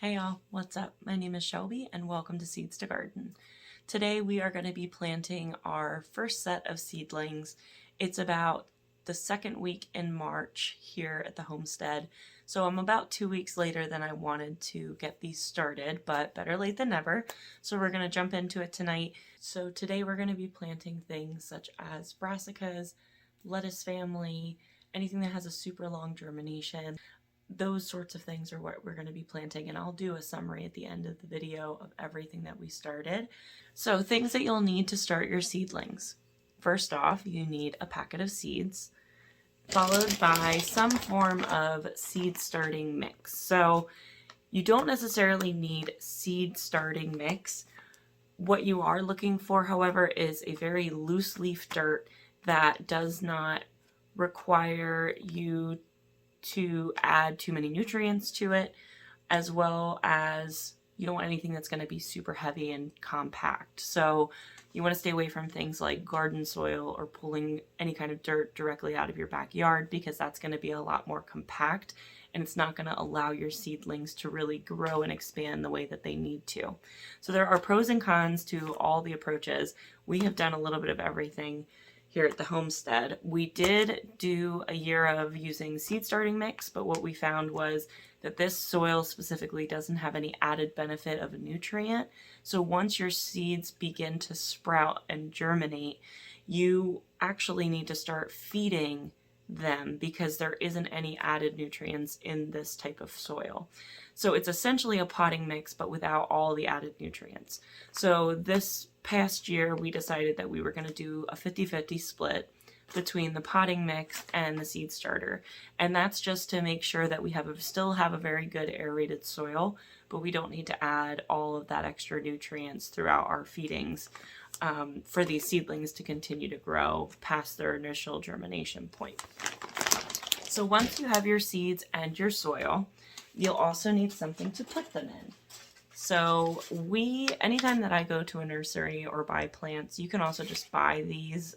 Hey y'all, what's up? My name is Shelby and welcome to Seeds to Garden. Today we are going to be planting our first set of seedlings. It's about the second week in March here at the homestead. So I'm about 2 weeks later than I wanted to get these started, but better late than never. So we're going to jump into it tonight. So today we're going to be planting things such as brassicas, lettuce family, anything that has a super long germination. Those sorts of things are what we're going to be planting, and I'll do a summary at the end of the video of everything that we started. So things that you'll need to start your seedlings. First off, you need a packet of seeds, followed by some form of seed starting mix. So you don't necessarily need seed starting mix. What you are looking for, however, is a very loose leaf dirt that does not require you to add too many nutrients to it, as well as you don't want anything that's going to be super heavy and compact. So you want to stay away from things like garden soil or pulling any kind of dirt directly out of your backyard, because that's going to be a lot more compact and it's not going to allow your seedlings to really grow and expand the way that they need to. So there are pros and cons to all the approaches. We have done a little bit of everything here at the homestead. We did do a year of using seed starting mix, but what we found was that this soil specifically doesn't have any added benefit of a nutrient. So once your seeds begin to sprout and germinate, you actually need to start feeding them because there isn't any added nutrients in this type of soil. So it's essentially a potting mix, but without all the added nutrients. So this past year, we decided that we were going to do a 50-50 split between the potting mix and the seed starter. And that's just to make sure that we still have a very good aerated soil, but we don't need to add all of that extra nutrients throughout our feedings for these seedlings to continue to grow past their initial germination point. So once you have your seeds and your soil, you'll also need something to put them in. So anytime that I go to a nursery or buy plants, you can also just buy these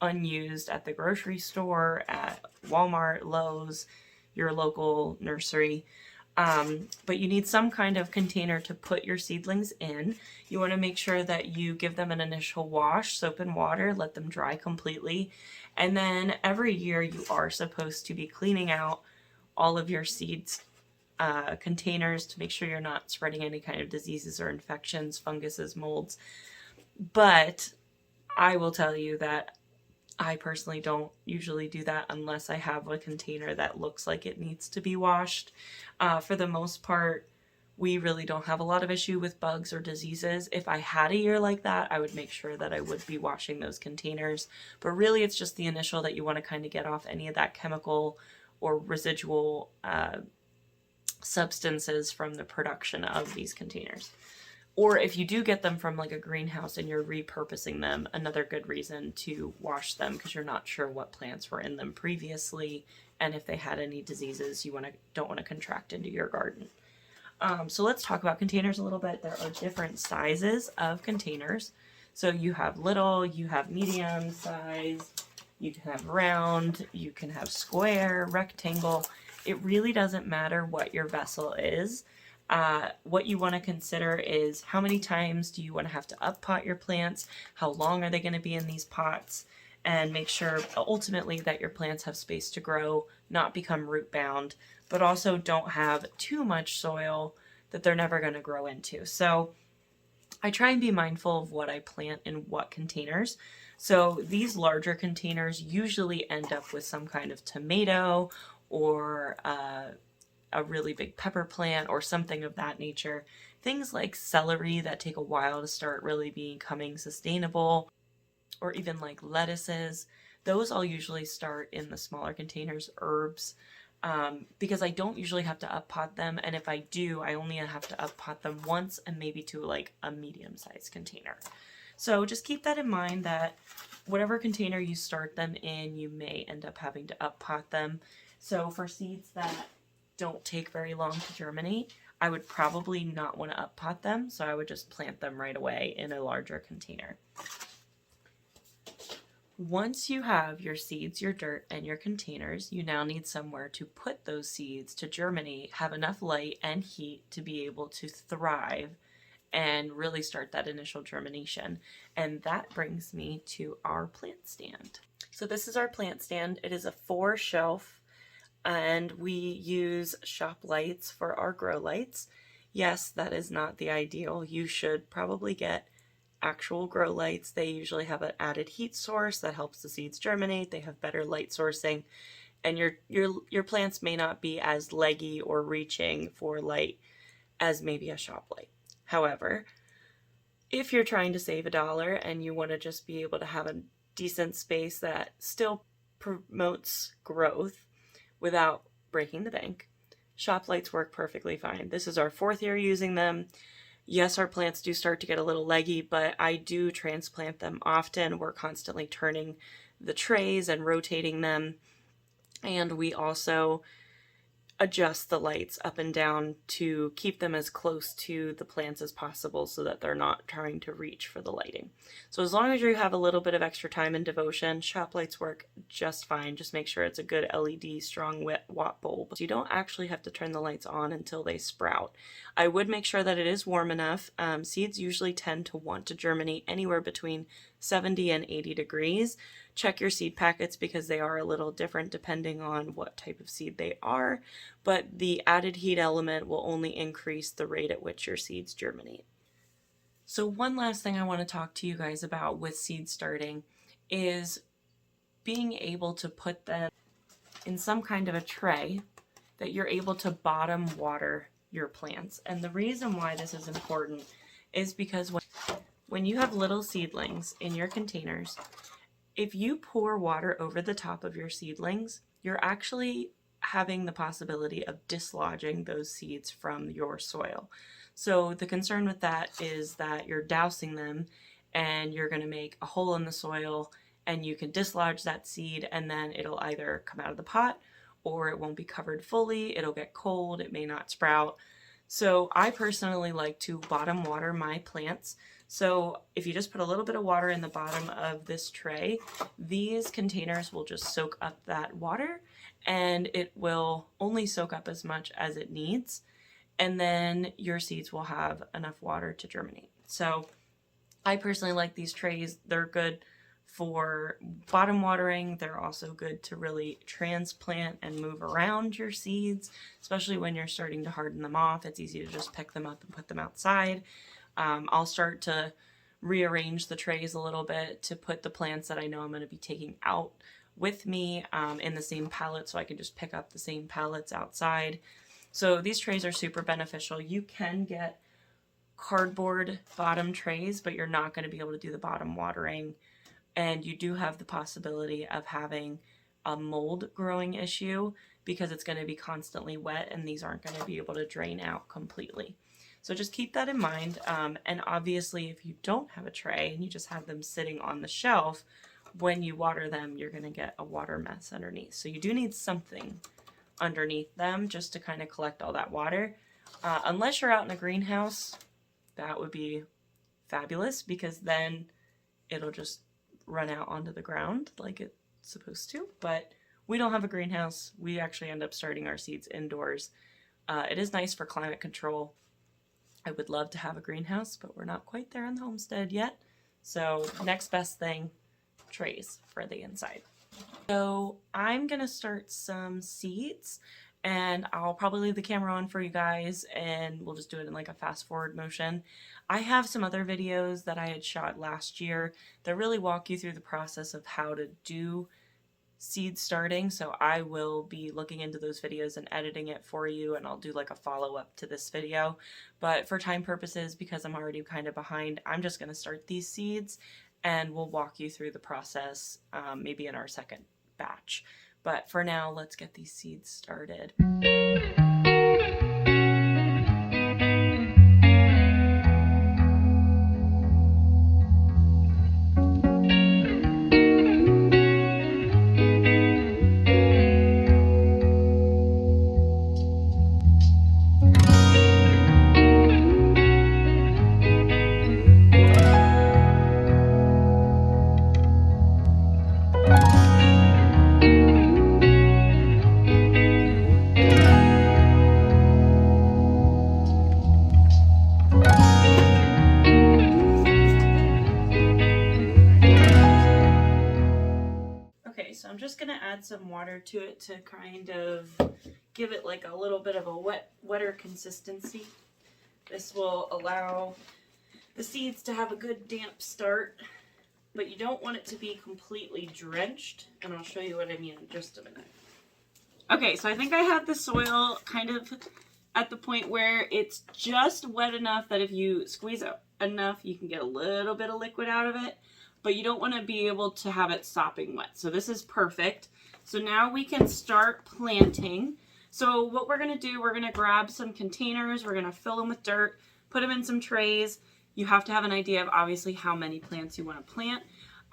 unused at the grocery store, at Walmart, Lowe's, your local nursery. But you need some kind of container to put your seedlings in. You want to make sure that you give them an initial wash, soap and water, let them dry completely. And then every year you are supposed to be cleaning out all of your seeds containers to make sure you're not spreading any kind of diseases or infections, funguses, molds. But I will tell you that I personally don't usually do that unless I have a container that looks like it needs to be washed. For the most part, we really don't have a lot of issue with bugs or diseases. If I had a year like that, I would make sure that I would be washing those containers. But really, it's just the initial that you want to kind of get off any of that chemical or residual substances from the production of these containers. Or if you do get them from like a greenhouse and you're repurposing them, another good reason to wash them, because you're not sure what plants were in them previously, and if they had any diseases you don't want to contract into your garden. So let's talk about containers a little bit. There are different sizes of containers. So you have little, you have medium size, you can have round, you can have square, rectangle. It really doesn't matter what your vessel is. What you want to consider is how many times do you want to have to up-pot your plants, how long are they going to be in these pots, and make sure ultimately that your plants have space to grow, not become root bound, but also don't have too much soil that they're never going to grow into. So I try and be mindful of what I plant in what containers. So these larger containers usually end up with some kind of tomato or a really big pepper plant or something of that nature. Things like celery that take a while to start really becoming sustainable, or even like lettuces, those I'll usually start in the smaller containers. Herbs, because I don't usually have to up pot them, and if I do, I only have to up pot them once, and maybe to like a medium-sized container. So just keep that in mind, that whatever container you start them in, you may end up having to up pot them. So for seeds that don't take very long to germinate, I would probably not want to up pot them, so I would just plant them right away in a larger container. Once you have your seeds, your dirt, and your containers, you now need somewhere to put those seeds to germinate, have enough light and heat to be able to thrive and really start that initial germination. And that brings me to our plant stand. So this is our plant stand. It is a 4-shelf, and we use shop lights for our grow lights. Yes, that is not the ideal. You should probably get actual grow lights. They usually have an added heat source that helps the seeds germinate. They have better light sourcing, and your plants may not be as leggy or reaching for light as maybe a shop light. However, if you're trying to save $1 and you want to just be able to have a decent space that still promotes growth without breaking the bank, shop lights work perfectly fine. This is our 4th year using them. Yes, our plants do start to get a little leggy, but I do transplant them often. We're constantly turning the trays and rotating them. And we also adjust the lights up and down to keep them as close to the plants as possible so that they're not trying to reach for the lighting. So as long as you have a little bit of extra time and devotion, shop lights work just fine. Just make sure it's a good LED strong watt bulb. So you don't actually have to turn the lights on until they sprout. I would make sure that it is warm enough. Seeds usually tend to want to germinate anywhere between 70 and 80 degrees. Check your seed packets because they are a little different depending on what type of seed they are, but the added heat element will only increase the rate at which your seeds germinate. So one last thing I want to talk to you guys about with seed starting is being able to put them in some kind of a tray that you're able to bottom water your plants. And the reason why this is important is because when you have little seedlings in your containers, if you pour water over the top of your seedlings, you're actually having the possibility of dislodging those seeds from your soil. So the concern with that is that you're dousing them and you're going to make a hole in the soil, and you can dislodge that seed, and then it'll either come out of the pot or it won't be covered fully. It'll get cold. It may not sprout. So I personally like to bottom water my plants. So if you just put a little bit of water in the bottom of this tray, these containers will just soak up that water, and it will only soak up as much as it needs. And then your seeds will have enough water to germinate. So I personally like these trays. They're good for bottom watering. They're also good to really transplant and move around your seeds, especially when you're starting to harden them off. It's easy to just pick them up and put them outside. I'll start to rearrange the trays a little bit to put the plants that I know I'm going to be taking out with me in the same pallet, so I can just pick up the same pallets outside. So these trays are super beneficial. You can get cardboard bottom trays, but you're not going to be able to do the bottom watering. And you do have the possibility of having a mold growing issue because it's going to be constantly wet, and these aren't going to be able to drain out completely. So just keep that in mind. And obviously, if you don't have a tray and you just have them sitting on the shelf, when you water them, you're going to get a water mess underneath. So you do need something underneath them just to kind of collect all that water. Unless you're out in a greenhouse, that would be fabulous, because then it'll just run out onto the ground like it's supposed to. But we don't have a greenhouse. We actually end up starting our seeds indoors. It is nice for climate control. I would love to have a greenhouse, but we're not quite there on the homestead yet. So next best thing, trays for the inside. So I'm gonna start some seeds, and I'll probably leave the camera on for you guys, and we'll just do it in like a fast forward motion. I have some other videos that I had shot last year that really walk you through the process of how to do seed starting, so I will be looking into those videos and editing it for you, and I'll do like a follow-up to this video. But for time purposes, because I'm already kind of behind, I'm just going to start these seeds, and we'll walk you through the process maybe in our second batch. But for now, let's get these seeds started. just going to add some water to it to kind of give it like a little bit of a wetter consistency. This will allow the seeds to have a good damp start, but you don't want it to be completely drenched, and I'll show you what I mean in just a minute. Okay, so I think I have the soil kind of at the point where it's just wet enough that if you squeeze it enough, you can get a little bit of liquid out of it, but you don't want to be able to have it sopping wet. So this is perfect. So now we can start planting. So what we're going to do, we're going to grab some containers, we're going to fill them with dirt, put them in some trays. You have to have an idea of obviously how many plants you want to plant.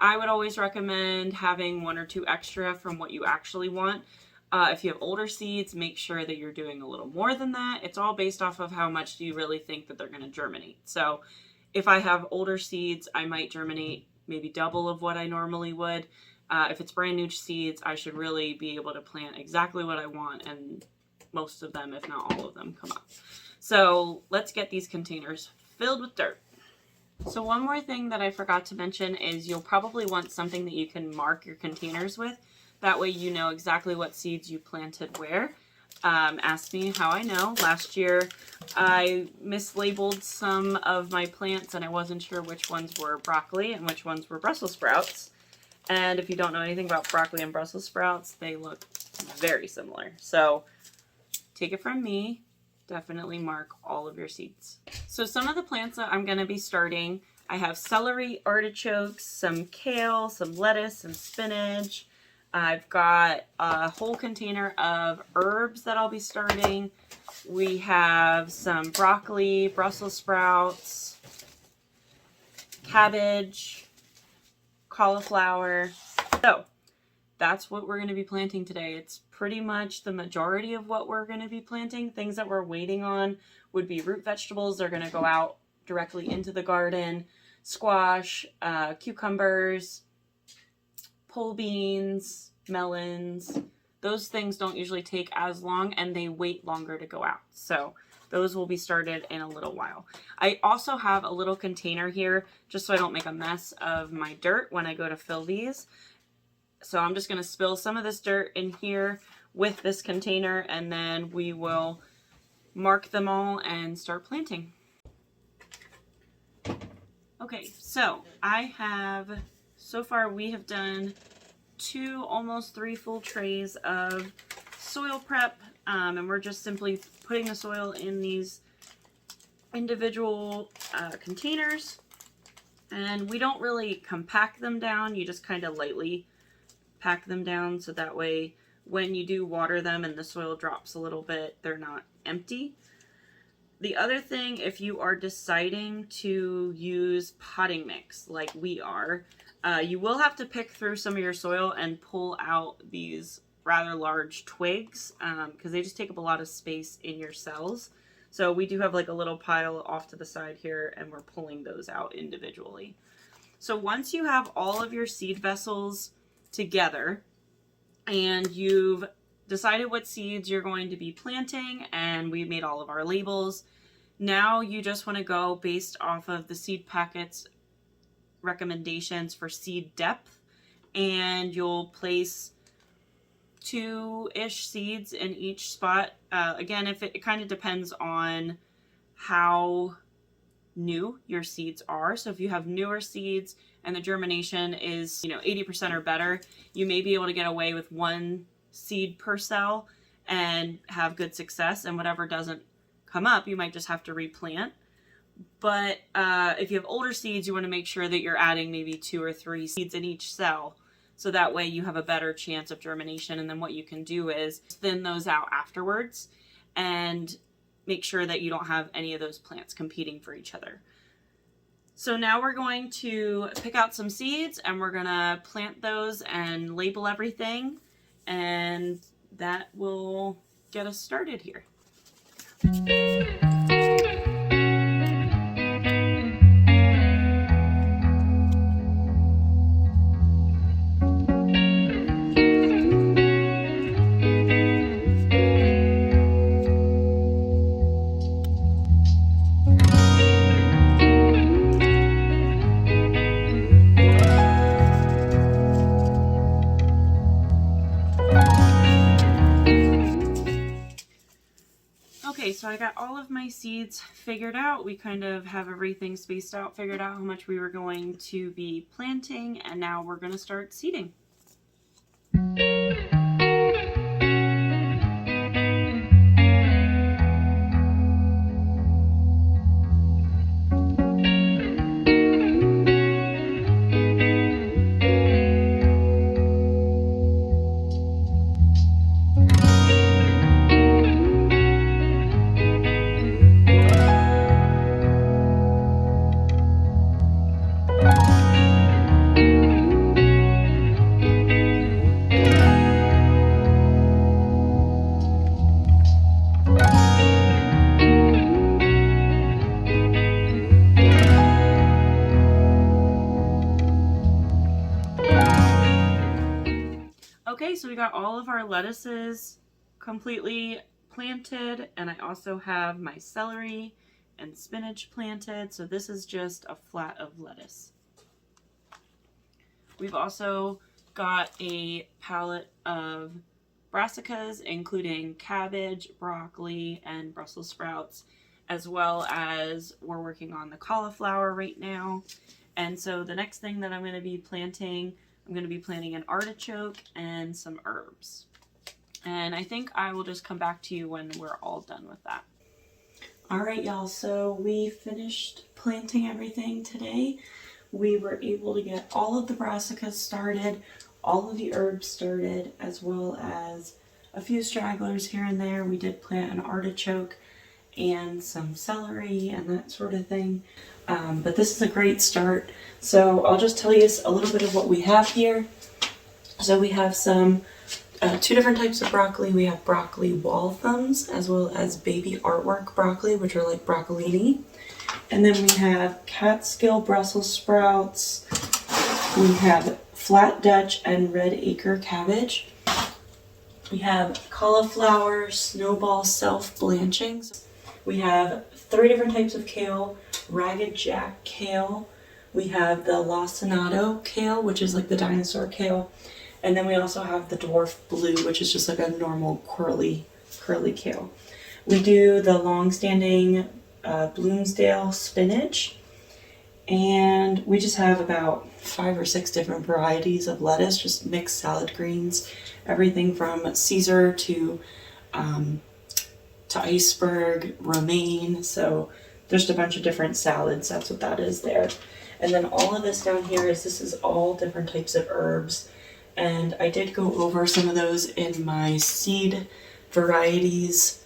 I would always recommend having 1 or 2 extra from what you actually want. If you have older seeds, make sure that you're doing a little more than that. It's all based off of how much do you really think that they're going to germinate. So if I have older seeds, I might germinate maybe double of what I normally would. If it's brand new seeds, I should really be able to plant exactly what I want, and most of them, if not all of them, come up. So let's get these containers filled with dirt. So one more thing that I forgot to mention is you'll probably want something that you can mark your containers with. That way you know exactly what seeds you planted where. Ask me how I know. Last year I mislabeled some of my plants and I wasn't sure which ones were broccoli and which ones were Brussels sprouts. And if you don't know anything about broccoli and Brussels sprouts, they look very similar. So take it from me, definitely mark all of your seeds. So some of the plants that I'm going to be starting, I have celery, artichokes, some kale, some lettuce, some spinach. I've got a whole container of herbs that I'll be starting. We have some broccoli, Brussels sprouts, cabbage, cauliflower. So that's what we're going to be planting today. It's pretty much the majority of what we're going to be planting. Things that we're waiting on would be root vegetables. They're going to go out directly into the garden. Squash, cucumbers, pole beans, melons. Those things don't usually take as long and they wait longer to go out. So those will be started in a little while. I also have a little container here just so I don't make a mess of my dirt when I go to fill these. So I'm just going to spill some of this dirt in here with this container, and then we will mark them all and start planting. Okay, so so far we have done 2, almost 3 full trays of soil prep, and we're just simply putting the soil in these individual containers, and we don't really compact them down. You just kind of lightly pack them down so that way when you do water them and the soil drops a little bit, they're not empty. The other thing, if you are deciding to use potting mix like we are, you will have to pick through some of your soil and pull out these rather large twigs because they just take up a lot of space in your cells. So we do have like a little pile off to the side here, and we're pulling those out individually. So once you have all of your seed vessels together and you've decided what seeds you're going to be planting, and we've made all of our labels, now you just want to go based off of the seed packets recommendations for seed depth, and you'll place 2-ish seeds in each spot. Again, if it kind of depends on how new your seeds are. So if you have newer seeds and the germination is 80% or better, you may be able to get away with 1 seed per cell and have good success, and whatever doesn't come up, you might just have to replant. But if you have older seeds, you want to make sure that you're adding maybe 2 or 3 seeds in each cell, so that way you have a better chance of germination. And then what you can do is thin those out afterwards and make sure that you don't have any of those plants competing for each other. So now we're going to pick out some seeds and we're going to plant those and label everything, and that will get us started here. Okay, so I got all of my seeds figured out. We kind of have everything spaced out, figured out how much we were going to be planting, and now we're going to start seeding. Okay, so we got all of our lettuces completely planted, and I also have my celery and spinach planted, so this is just a flat of lettuce. We've also got a pallet of brassicas, including cabbage, broccoli, and Brussels sprouts, as well as we're working on the cauliflower right now. And so the next thing that I'm going to be planting, I'm going to be planting an artichoke and some herbs. And I think I will just come back to you when we're all done with that. All right, y'all, so we finished planting everything today. We were able to get all of the brassicas started, all of the herbs started, as well as a few stragglers here and there. We did plant an artichoke and some celery and that sort of thing. But this is a great start. So I'll just tell you a little bit of what we have here. So we have some two different types of broccoli. We have broccoli wall thumbs as well as baby artwork broccoli, which are like broccolini. And then we have Catskill Brussels sprouts. We have flat Dutch and red acre cabbage. We have cauliflower snowball self-blanching. We have 3 different types of kale. Ragged Jack kale. We have the lacinato kale, which is like the dinosaur kale. And then we also have the dwarf blue, which is just like a normal curly kale. We do the long-standing Bloomsdale spinach. And we just have about 5 or 6 different varieties of lettuce, just mixed salad greens. Everything from Caesar to iceberg, romaine. So there's a bunch of different salads. That's what that is there. And then all of this down here this is all different types of herbs. And I did go over some of those in my seed varieties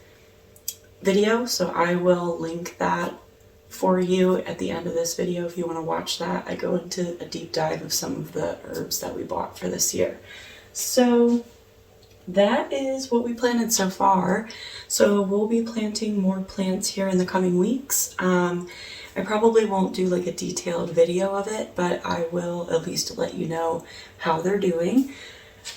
video. So I will link that for you at the end of this video if you want to watch that. I go into a deep dive of some of the herbs that we bought for this year. So that is what we planted so far. So we'll be planting more plants here in the coming weeks. I probably won't do like a detailed video of it, but I will at least let you know how they're doing.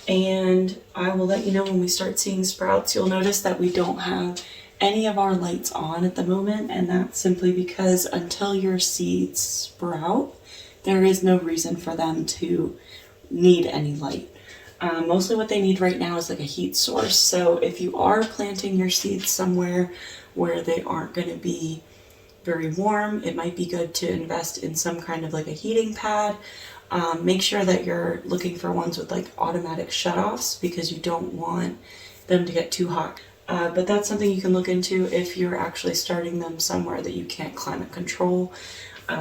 And I will let you know when we start seeing sprouts. You'll notice that we don't have any of our lights on at the moment, and that's simply because until your seeds sprout, there is no reason for them to need any light. Mostly what they need right now is like a heat source. So if you are planting your seeds somewhere where they aren't going to be very warm, it might be good to invest in some kind of like a heating pad. Make sure that you're looking for ones with like automatic shutoffs because you don't want them to get too hot. But that's something you can look into if you're actually starting them somewhere that you can't climate control.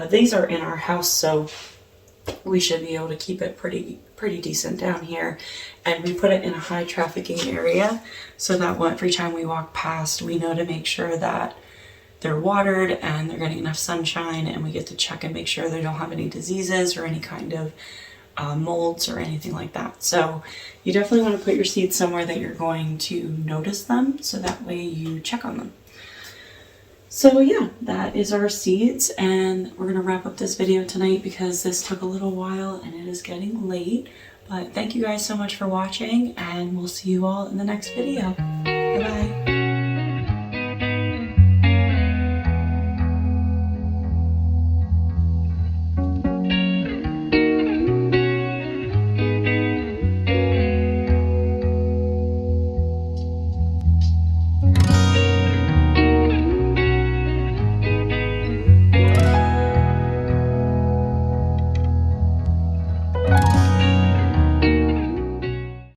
These are in our house, so we should be able to keep it pretty decent down here. And we put it in a high trafficking area so that every time we walk past, we know to make sure that they're watered and they're getting enough sunshine, and we get to check and make sure they don't have any diseases or any kind of molds or anything like that. So you definitely want to put your seeds somewhere that you're going to notice them, so that way you check on them. So yeah, that is our seeds, and we're going to wrap up this video tonight because this took a little while and it is getting late. But thank you guys so much for watching, and we'll see you all in the next video. Bye bye.